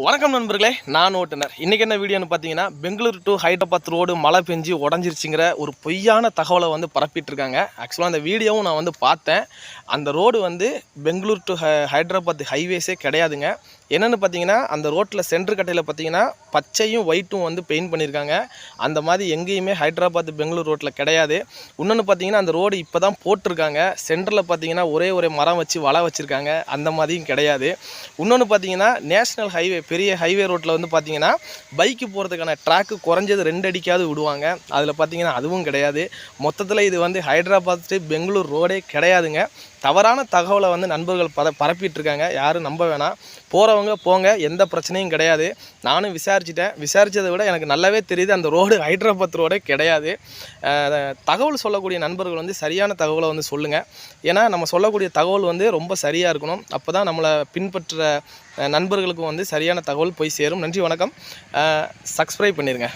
வணக்கம் நண்பர்களே, நான் ஓட்டுநர். இன்றைக்கி என்ன வீடியோன்னு பார்த்தீங்கன்னா, பெங்களூர் டு ஹைதராபாத் ரோடு மழை பெஞ்சு உடஞ்சிருச்சுங்கிற ஒரு பொய்யான தகவலை பரப்பிட்டுருக்காங்க. ஆக்சுவலாக அந்த வீடியோவும் நான் பார்த்தேன். அந்த ரோடு பெங்களூர் டு ஹைதராபாத் ஹைவேஸே கிடையாதுங்க. என்னென்னு பார்த்தீங்கன்னா, அந்த ரோட்டில் சென்ட்ரு கட்டையில் பார்த்தீங்கன்னா பச்சையும் ஒயிட்டும் பெயிண்ட் பண்ணியிருக்காங்க. அந்த மாதிரி எங்கேயுமே ஹைதராபாத் பெங்களூர் ரோட்டில் கிடையாது. இன்னொன்று பார்த்தீங்கன்னா, அந்த ரோடு இப்போ தான் போட்டிருக்காங்க. சென்டரில் பார்த்தீங்கன்னா ஒரே மரம் வச்சு வலை வச்சுருக்காங்க. அந்த மாதிரியும் கிடையாது. இன்னொன்று பார்த்தீங்கன்னா, நேஷ்னல் ஹைவே பெரிய ஹைவே ரோட்டில் பார்த்தீங்கன்னா பைக்கு போகிறதுக்கான ட்ராக்கு குறைஞ்சது 2 அடிக்காவது விடுவாங்க. அதில் பார்த்தீங்கன்னா அதுவும் கிடையாது. மொத்தத்தில் இது ஹைதராபாத் டு பெங்களூர் ரோடே கிடையாதுங்க. தவறான தகவலை நண்பர்கள் பரப்பிட்டுருக்காங்க. யாரும் நம்ப வேணாம். போகிறவங்க போங்க, எந்த பிரச்சனையும் கிடையாது. நானும் விசாரித்ததை விட எனக்கு நல்லாவே தெரியுது அந்த ரோடு ஹைதராபாத் ரோடே கிடையாது. தகவல் சொல்லக்கூடிய நண்பர்கள் சரியான தகவலை சொல்லுங்கள். ஏன்னா நம்ம சொல்லக்கூடிய தகவல் ரொம்ப சரியாக இருக்கணும். அப்போ தான் நம்மளை பின்பற்ற நண்பர்களுக்கும் சரியான தகவல் போய் சேரும். நன்றி, வணக்கம். சப்ஸ்கிரைப் பண்ணிடுங்க.